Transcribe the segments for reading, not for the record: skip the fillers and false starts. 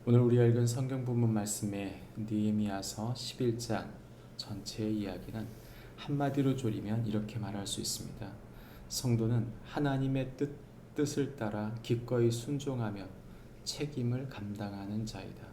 오늘 우리가 읽은 성경 본문 말씀의 느헤미야서 11장 전체의 이야기는 한마디로 조리면 이렇게 말할 수 있습니다. 성도는 하나님의 뜻을 따라 기꺼이 순종하며 책임을 감당하는 자이다.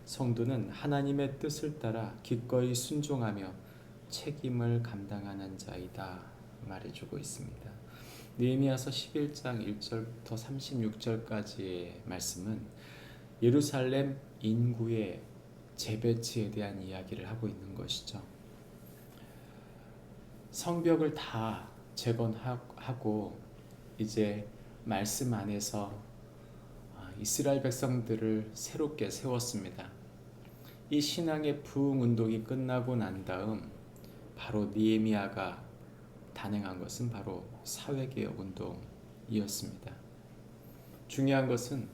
성도는 하나님의 뜻을 따라 기꺼이 순종하며 책임을 감당하는 자이다 말해주고 있습니다. 느헤미야서 11장 1절부터 36절까지의 말씀은 예루살렘 인구의 재배치에 대한 이야기를 하고 있는 것이죠. 성벽을 다 재건하고 이제 말씀 안에서 이스라엘 백성들을 새롭게 세웠습니다. 이 신앙의 부흥 운동이 끝나고 난 다음 바로 느헤미야가 단행한 것은 바로 사회개혁 운동이었습니다. 중요한 것은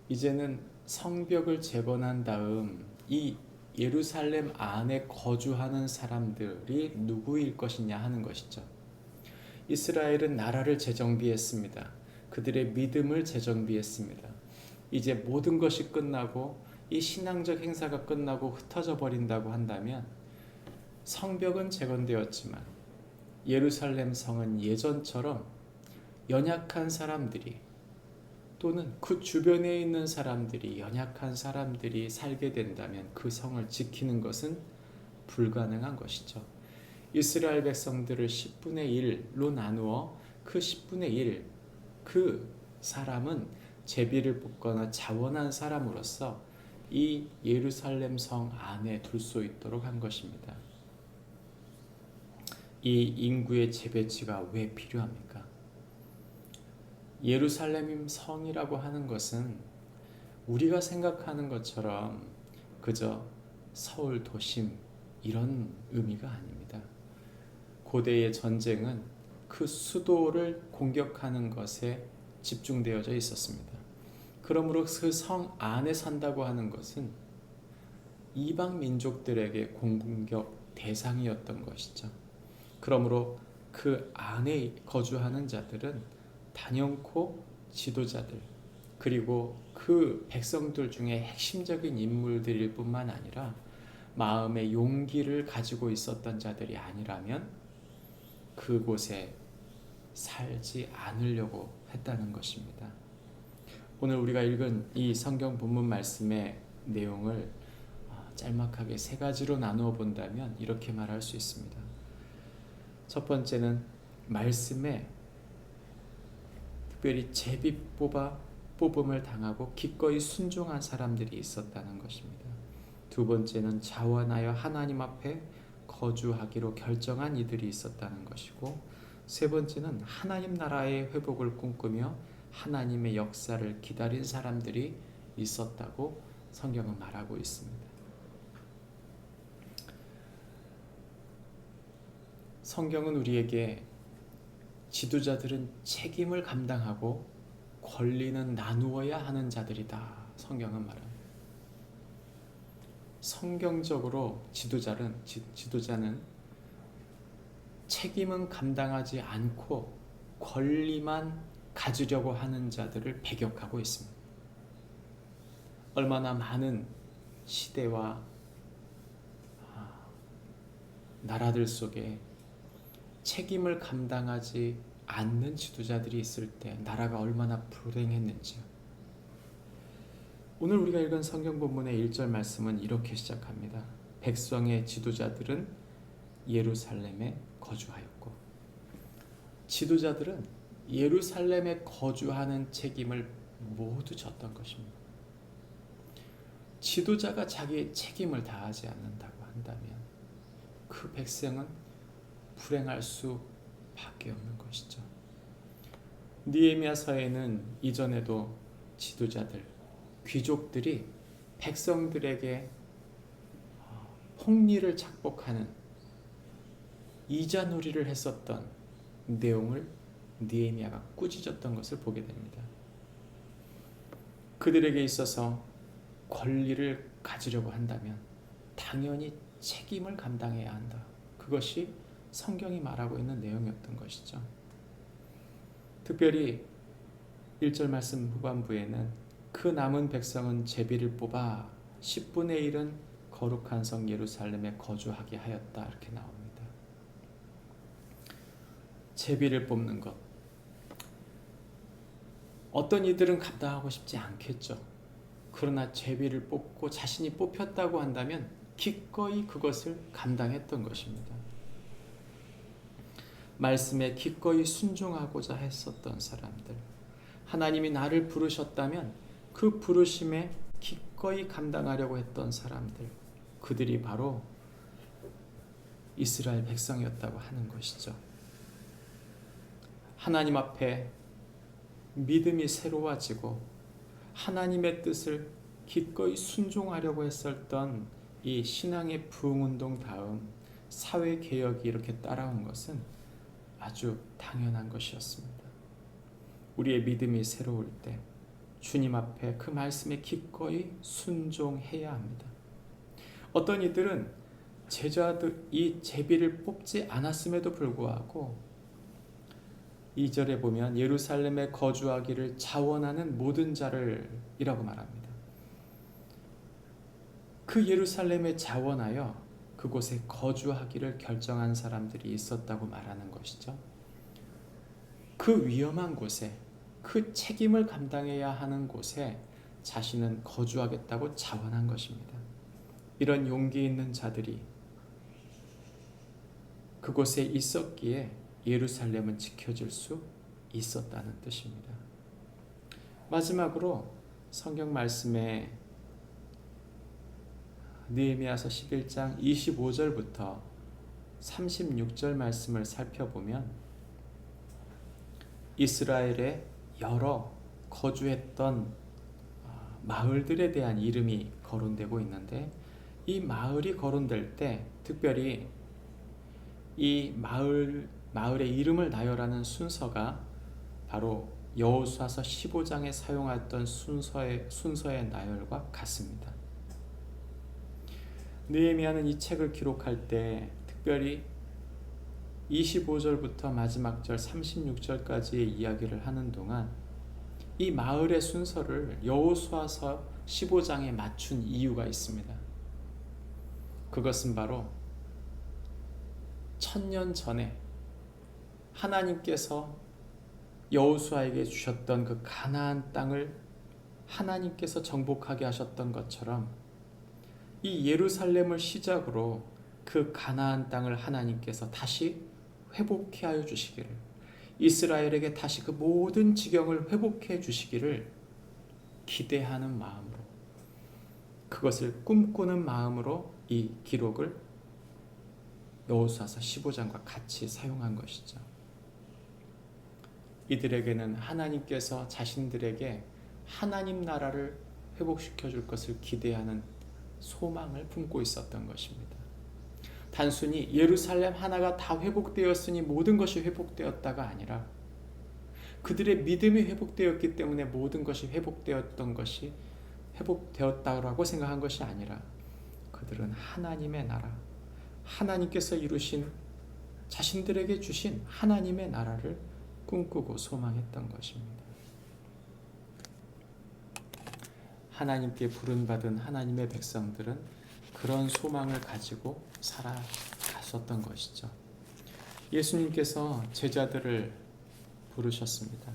이제는 성벽을 재건한 다음 이 예루살렘 안에 거주하는 사람들이 누구일 것이냐 하는 것이죠. 이스라엘은 나라를 재정비했습니다. 그들의 믿음을 재정비했습니다. 이제 모든 것이 끝나고 이 신앙적 행사가 끝나고 흩어져 버린다고 한다면 성벽은 재건되었지만 예루살렘 성은 예전처럼 연약한 사람들이 또는 그 주변에 있는 사람들이 연약한 사람들이 살게 된다면 그 성을 지키는 것은 불가능한 것이죠. 이스라엘 백성들을 10분의 1로 나누어 그 10분의 1, 그 사람은 제비를 뽑거나 자원한 사람으로서 이 예루살렘 성 안에 둘 수 있도록 한 것입니다. 이 인구의 재배치가 왜 필요합니까? 예루살렘 성이라고 하는 것은 우리가 생각하는 것처럼 그저 서울 도심 이런 의미가 아닙니다. 고대의 전쟁은 그 수도를 공격하는 것에 집중되어져 있었습니다. 그러므로 그 성 안에 산다고 하는 것은 이방 민족들에게 공격 대상이었던 것이죠. 그러므로 그 안에 거주하는 자들은 단연코 지도자들 그리고 그 백성들 중에 핵심적인 인물들일 뿐만 아니라 마음의 용기를 가지고 있었던 자들이 아니라면 그곳에 살지 않으려고 했다는 것입니다. 오늘 우리가 읽은 이 성경 본문 말씀의 내용을 짤막하게 세 가지로 나누어 본다면 이렇게 말할 수 있습니다. 첫 번째는 말씀에 특별히 제비 뽑음을 당하고 기꺼이 순종한 사람들이 있었다는 것입니다. 두 번째는 자원하여 하나님 앞에 거주하기로 결정한 이들이 있었다는 것이고, 세 번째는 하나님 나라의 회복을 꿈꾸며 하나님의 역사를 기다린 사람들이 있었다고 성경은 말하고 있습니다. 성경은 우리에게 지도자들은 책임을 감당하고 권리는 나누어야 하는 자들이다. 성경은 말합니다. 성경적으로 지도자는 책임은 감당하지 않고 권리만 가지려고 하는 자들을 배격하고 있습니다. 얼마나 많은 시대와 나라들 속에 책임을 감당하지 않는 지도자들이 있을 때 나라가 얼마나 불행했는지요. 오늘 우리가 읽은 성경 본문의 1절 말씀은 이렇게 시작합니다. 백성의 지도자들은 예루살렘에 거주하였고, 지도자들은 예루살렘에 거주하는 책임을 모두 졌던 것입니다. 지도자가 자기의 책임을 다하지 않는다고 한다면 그 백성은 불행할 수밖에 없는 것이죠. 느헤미야서에는 이전에도 지도자들, 귀족들이 백성들에게 폭리를 착복하는 이자놀이를 했었던 내용을 느헤미야가 꾸짖었던 것을 보게 됩니다. 그들에게 있어서 권리를 가지려고 한다면 당연히 책임을 감당해야 한다. 그것이 성경이 말하고 있는 내용이었던 것이죠. 특별히 1절 말씀 후반부에는 그 남은 백성은 제비를 뽑아 10분의 1은 거룩한 성 예루살렘에 거주하게 하였다. 이렇게 나옵니다. 제비를 뽑는 것. 어떤 이들은 감당하고 싶지 않겠죠. 그러나 제비를 뽑고 자신이 뽑혔다고 한다면 기꺼이 그것을 감당했던 것입니다. 말씀에 기꺼이 순종하고자 했었던 사람들, 하나님이 나를 부르셨다면 그 부르심에 기꺼이 감당하려고 했던 사람들, 그들이 바로 이스라엘 백성이었다고 하는 것이죠. 하나님 앞에 믿음이 새로워지고 하나님의 뜻을 기꺼이 순종하려고 했었던 이 신앙의 부흥운동 다음 사회개혁이 이렇게 따라온 것은 아주 당연한 것이었습니다. 우리의 믿음이 새로울 때 주님 앞에 그 말씀에 기꺼이 순종해야 합니다. 어떤 이들은 제자들 이 제비를 뽑지 않았음에도 불구하고 2절에 보면 예루살렘에 거주하기를 자원하는 모든 자를 이라고 말합니다. 그 예루살렘에 자원하여 그곳에 거주하기를 결정한 사람들이 있었다고 말하는 것이죠. 그 위험한 곳에, 그 책임을 감당해야 하는 곳에 자신은 거주하겠다고 자원한 것입니다. 이런 용기 있는 자들이 그곳에 있었기에 예루살렘은 지켜질 수 있었다는 뜻입니다. 마지막으로 성경 말씀에 느헤미야서 11장 25절부터 36절 말씀을 살펴보면 이스라엘의 여러 거주했던 마을들에 대한 이름이 거론되고 있는데, 이 마을이 거론될 때 특별히 이 마을의 이름을 나열하는 순서가 바로 여호수아서 15장에 사용했던 순서의 나열과 같습니다. 느헤미야는 이 책을 기록할 때 특별히 25절부터 마지막 절 36절까지의 이야기를 하는 동안 이 마을의 순서를 여호수아서 15장에 맞춘 이유가 있습니다. 그것은 바로 1000년 전에 하나님께서 여호수아에게 주셨던 그 가나안 땅을 하나님께서 정복하게 하셨던 것처럼 이 예루살렘을 시작으로 그 가나안 땅을 하나님께서 다시 회복해 하여 주시기를, 이스라엘에게 다시 그 모든 지경을 회복해 주시기를 기대하는 마음으로, 그것을 꿈꾸는 마음으로 이 기록을 여호수아서 15장과 같이 사용한 것이죠. 이들에게는 하나님께서 자신들에게 하나님 나라를 회복시켜 줄 것을 기대하는 소망을 품고 있었던 것입니다. 단순히 예루살렘 하나가 다 회복되었으니 모든 것이 회복되었다가 아니라 그들의 믿음이 회복되었기 때문에 모든 것이 회복되었다고 생각한 것이 아니라 그들은 하나님의 나라, 하나님께서 이루신 자신들에게 주신 하나님의 나라를 꿈꾸고 소망했던 것입니다. 하나님께 부름받은 하나님의 백성들은 그런 소망을 가지고 살아갔었던 것이죠. 예수님께서 제자들을 부르셨습니다.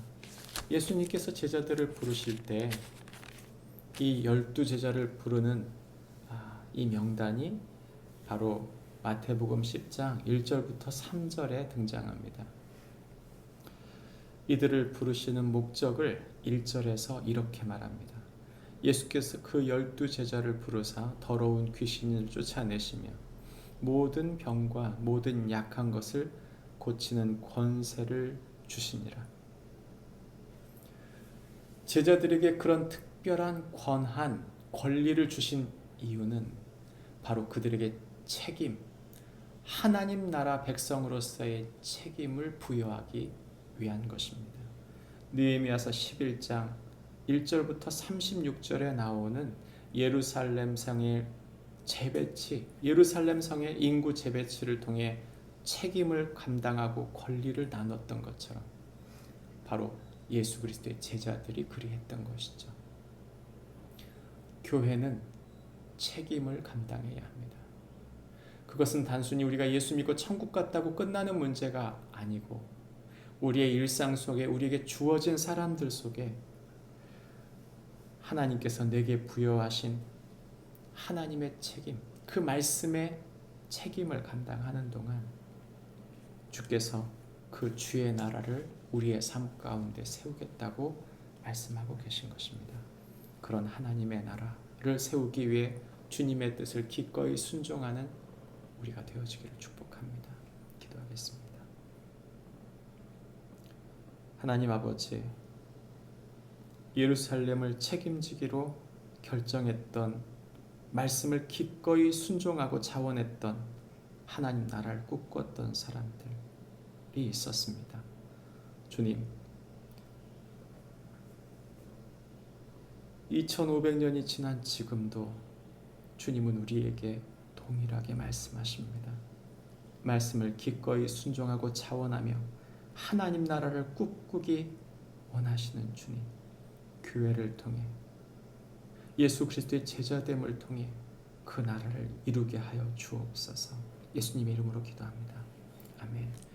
예수님께서 제자들을 부르실 때 이 12제자를 부르는 이 명단이 바로 마태복음 10장 1절부터 3절에 등장합니다. 이들을 부르시는 목적을 1절에서 이렇게 말합니다. 예수께서 그 12제자를 부르사 더러운 귀신을 쫓아내시며 모든 병과 모든 약한 것을 고치는 권세를 주시니라. 제자들에게 그런 특별한 권한, 권리를 주신 이유는 바로 그들에게 책임, 하나님 나라 백성으로서의 책임을 부여하기 위한 것입니다. 느헤미야서 11장 1절부터 36절에 나오는 예루살렘 성의 재배치, 예루살렘 성의 인구 재배치를 통해 책임을 감당하고 권리를 나눴던 것처럼 바로 예수 그리스도의 제자들이 그리했던 것이죠. 교회는 책임을 감당해야 합니다. 그것은 단순히 우리가 예수 믿고 천국 갔다고 끝나는 문제가 아니고 우리의 일상 속에 우리에게 주어진 사람들 속에 하나님께서 내게 부여하신 하나님의 책임, 그 말씀의 책임을 감당하는 동안 주께서 그 주의 나라를 우리의 삶 가운데 세우겠다고 말씀하고 계신 것입니다. 그런 하나님의 나라를 세우기 위해 주님의 뜻을 기꺼이 순종하는 우리가 되어지기를 축복합니다. 기도하겠습니다. 하나님 아버지, 예루살렘을 책임지기로 결정했던 말씀을 기꺼이 순종하고 자원했던 하나님 나라를 꿈꿨던 사람들이 있었습니다. 주님, 2500년이 지난 지금도 주님은 우리에게 동일하게 말씀하십니다. 말씀을 기꺼이 순종하고 자원하며 하나님 나라를 꿈꾸기 원하시는 주님, 교회를 통해 예수 그리스도의 제자됨을 통해 그 나라를 이루게 하여 주옵소서. 예수님의 이름으로 기도합니다. 아멘.